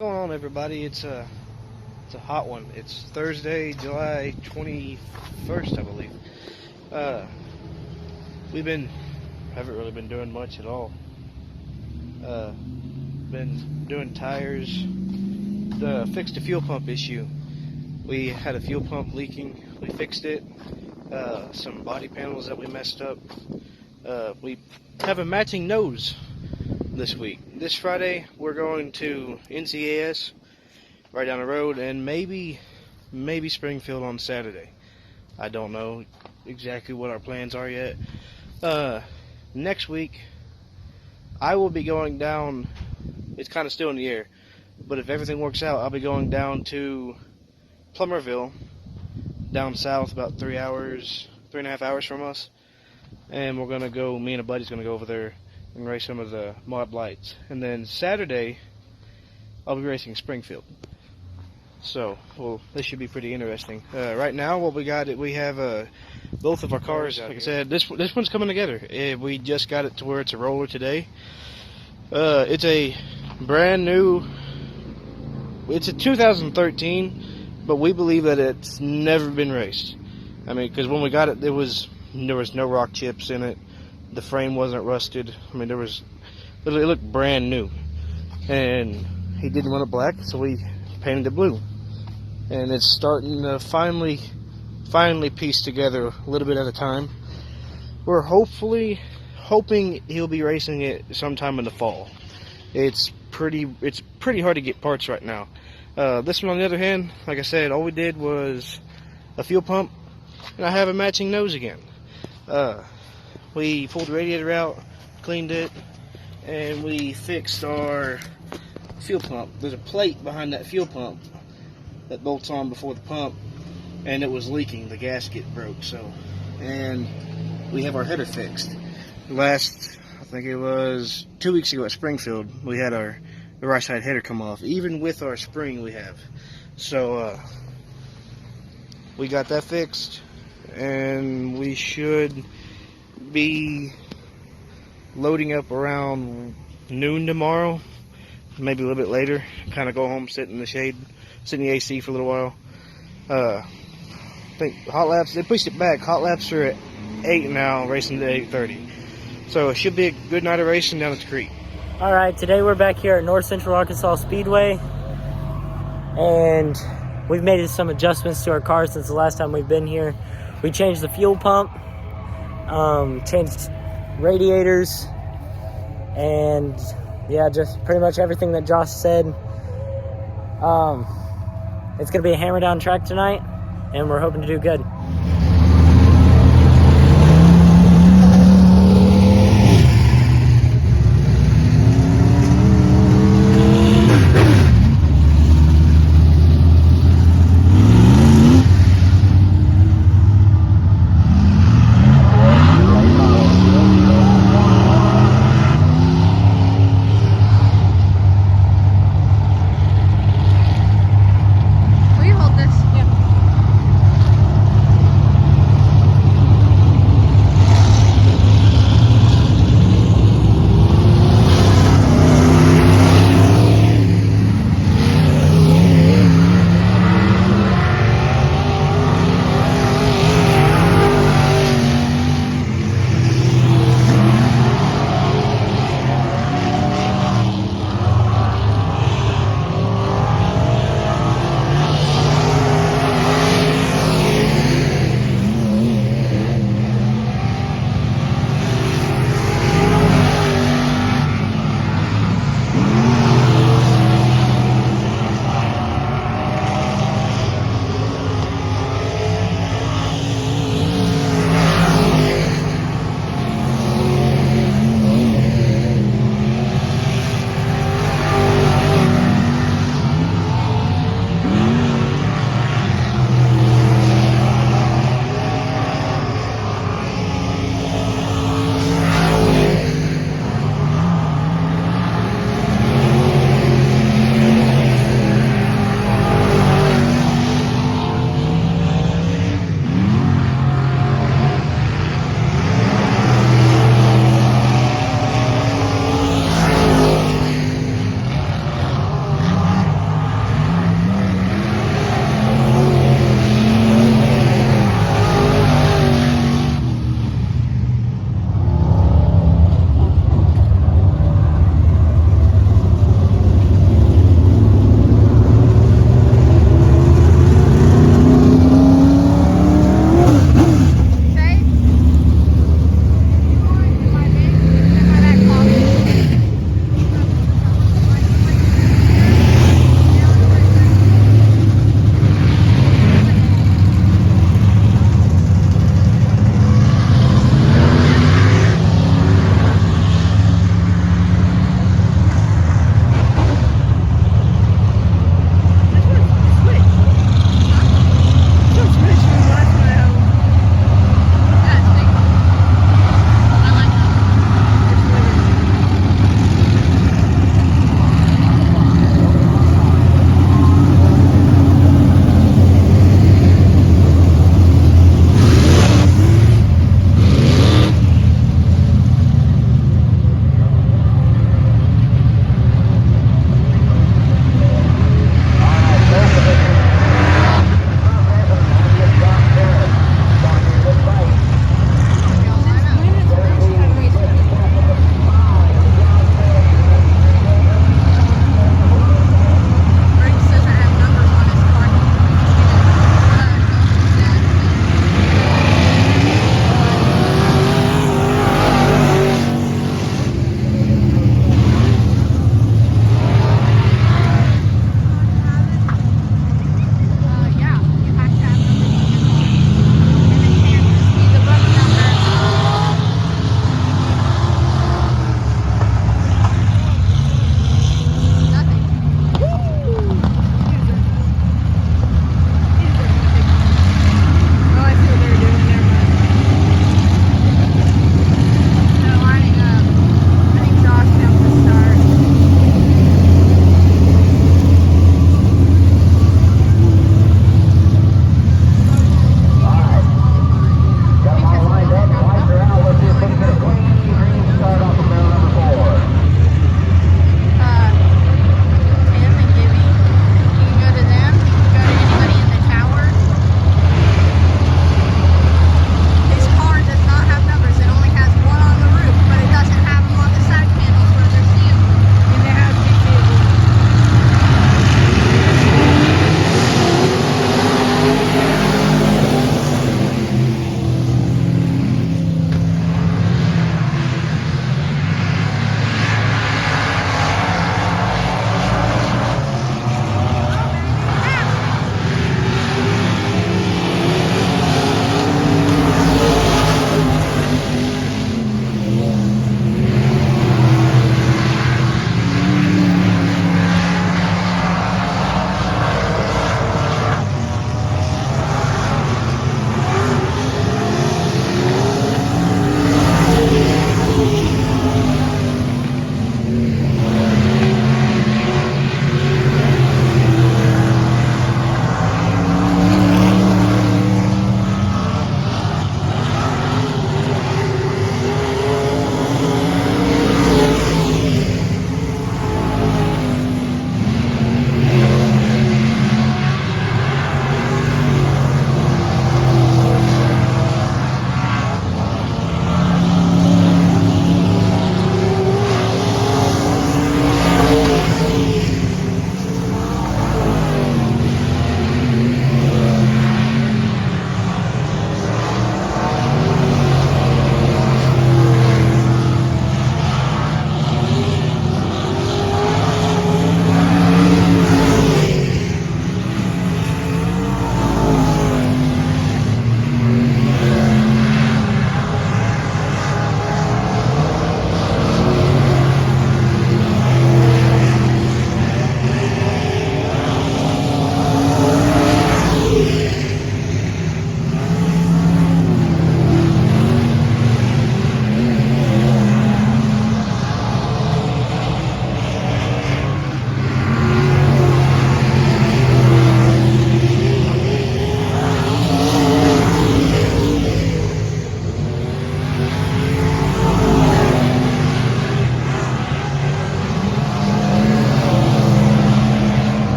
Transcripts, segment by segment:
What's going on, everybody? It's a hot one. It's Thursday, July 21st, I believe. Haven't really been doing much at all. Been doing tires. Fixed a fuel pump issue. We had a fuel pump leaking. We fixed it. Some body panels that we messed up. We have a matching nose this week. This Friday we're going to NCAS right down the road, and maybe Springfield on Saturday. I don't know exactly what our plans are yet. Next week I will be going down. It's kind of still in the air, but if everything works out, I'll be going down to Plummerville, down south, about 3.5 hours from us, and we're gonna go. Me and a buddy's gonna go over there and race some of the mod lights, and then Saturday I'll be racing Springfield. So, well, this should be pretty interesting. Right now, what we have both of our cars. Like I said, this one's coming together. We just got it to where it's a roller today. It's a brand new. It's a 2013, but we believe that it's never been raced. I mean, because when we got it, there was no rock chips in it. The frame wasn't rusted. I mean, it looked brand new. And he didn't want it black, so we painted it blue. And it's starting to finally piece together a little bit at a time. We're hoping he'll be racing it sometime in the fall. It's pretty hard to get parts right now. This one, on the other hand, like I said, all we did was a fuel pump, and I have a matching nose again. We pulled the radiator out, cleaned it, and we fixed our fuel pump. There's a plate behind that fuel pump that bolts on before the pump, and it was leaking. The gasket broke, and we have our header fixed. I think it was 2 weeks ago at Springfield, we had the right side header come off, even with our spring we have. So we got that fixed, and we should be loading up around noon tomorrow, maybe a little bit later. Kind of go home, sit in the shade, sit in the AC for a little while. I think hot laps, they pushed it back. Hot laps are at 8 now, racing to 8:30. So it should be a good night of racing down at the creek. All right, today we're back here at North Central Arkansas Speedway, and we've made some adjustments to our car since the last time we've been here. We changed the fuel pump, changed radiators, and yeah, just pretty much everything that Josh said. It's gonna be a hammer down track tonight, and we're hoping to do good.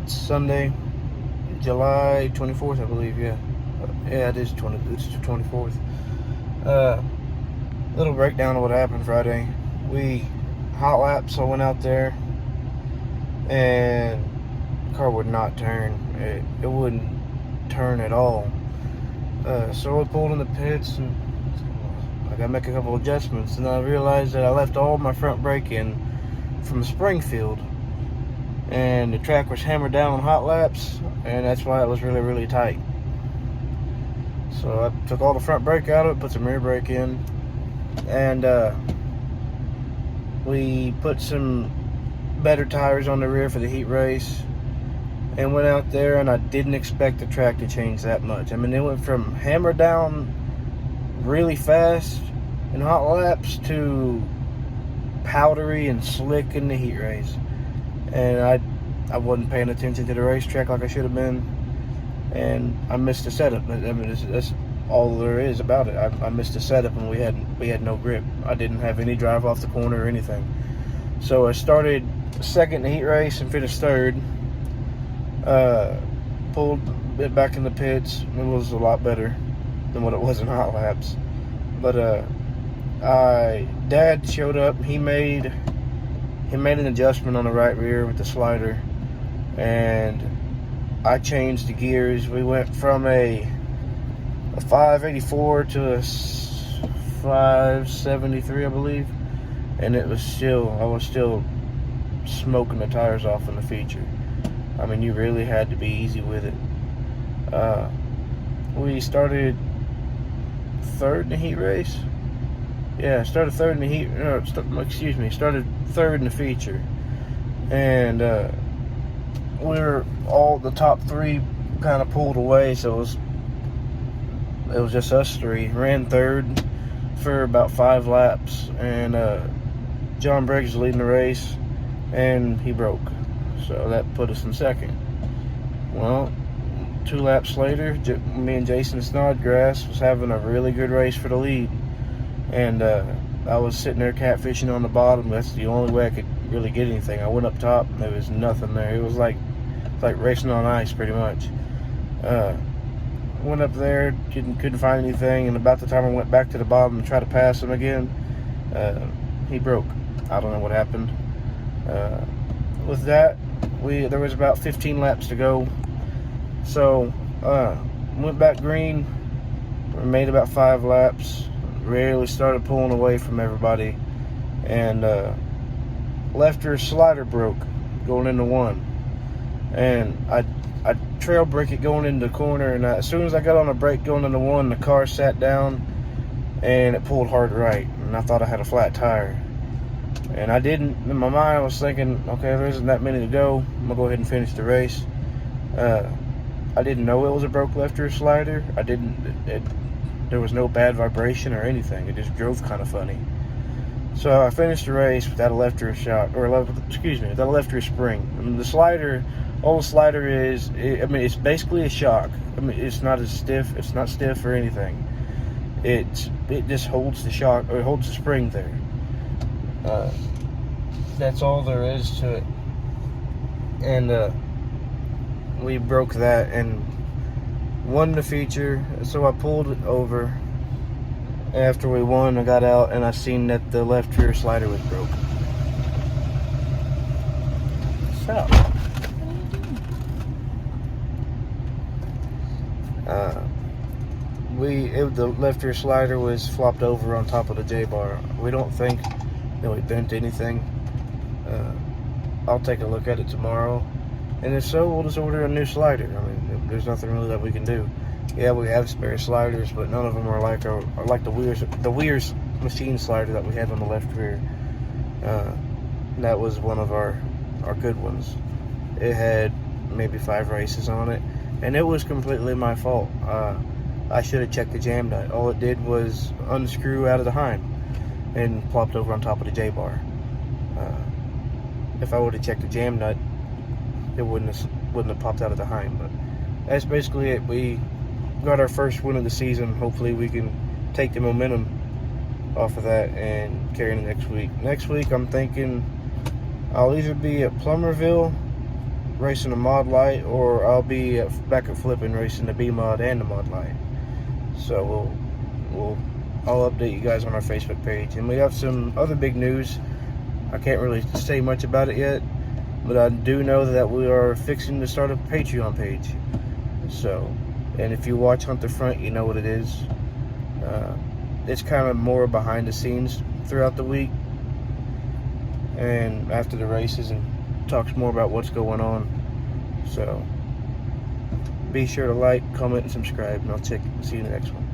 It's Sunday, July 24th, I believe. Yeah, it is 20. It's the 24th. Little breakdown of what happened Friday. We hot laps. So I went out there, and the car would not turn. It wouldn't turn at all. So I pulled in the pits, and I got to make a couple adjustments. And I realized that I left all my front brake in from Springfield, and the track was hammered down on hot laps, and that's why it was really, really tight. So I took all the front brake out of it, put some rear brake in, and we put some better tires on the rear for the heat race, and went out there, and I didn't expect the track to change that much. I mean, it went from hammered down really fast in hot laps to powdery and slick in the heat race. And I wasn't paying attention to the racetrack like I should have been, and I missed the setup. I mean, that's all there is about it. I missed the setup, and we had no grip. I didn't have any drive off the corner or anything. So I started second in the heat race and finished third. Pulled it back in the pits. It was a lot better than what it was in hot laps. But Dad showed up. He made an adjustment on the right rear with the slider, and I changed the gears. We went from a 584 to a 573, I believe, and I was still smoking the tires off in the feature. I mean, you really had to be easy with it. We started third in the heat race. Yeah, started third in the heat. No, started third in the feature, and we were all the top three kind of pulled away, so it was just us three. Ran third for about 5 laps, and John Briggs was leading the race, and he broke, so that put us in second. Well, 2 laps later, me and Jason Snodgrass was having a really good race for the lead, and I was sitting there catfishing on the bottom. That's the only way I could really get anything. I went up top, and there was nothing there. It was like racing on ice, pretty much. Went up there, couldn't find anything, and about the time I went back to the bottom to try to pass him again, he broke. I don't know what happened. With that, there was about 15 laps to go, so went back green. We made about 5 laps. Really started pulling away from everybody, and left rear slider broke going into 1, and I trail brake it going into the corner, and as soon as I got on the brake going into 1, the car sat down and it pulled hard right, and I thought I had a flat tire, and I didn't. In my mind I was thinking, okay, there isn't that many to go, I'm gonna go ahead and finish the race. I didn't know it was a broke left rear slider. There was no bad vibration or anything. It just drove kind of funny. So I finished the race without a left rear shock, without a left rear spring. I mean, the slider, all the slider is, it's basically a shock. I mean, it's not as stiff. It's not stiff or anything. It just holds the shock, or holds the spring there. That's all there is to it. And we broke that and won the feature. So I pulled it over. After we won, I got out and I seen that the left rear slider was broke. So the left rear slider was flopped over on top of the J-bar. We don't think that we bent anything. I'll take a look at it tomorrow, and if so, we'll just order a new slider. I mean, there's nothing really that we can do. Yeah, we have spare sliders, but none of them are like the Weir's machine slider that we had on the left rear. That was one of our good ones. It had maybe 5 races on it, and it was completely my fault. I should have checked the jam nut. All it did was unscrew out of the Heim and plopped over on top of the J-bar. If I would have checked the jam nut, it wouldn't have popped out of the Heim. But that's basically it. We got our first win of the season. Hopefully we can take the momentum off of that and carry it next week. Next week I'm thinking I'll either be at Plummerville racing the Mod Light, or I'll be back at Flipping racing the B Mod and the Mod Light. So I'll update you guys on our Facebook page. And we have some other big news. I can't really say much about it yet, but I do know that we are fixing to start a Patreon page. So, and if you watch Hunt the Front, you know what it is. It's kind of more behind the scenes throughout the week and after the races, and talks more about what's going on. So be sure to like, comment, and subscribe, and I'll see you in the next one.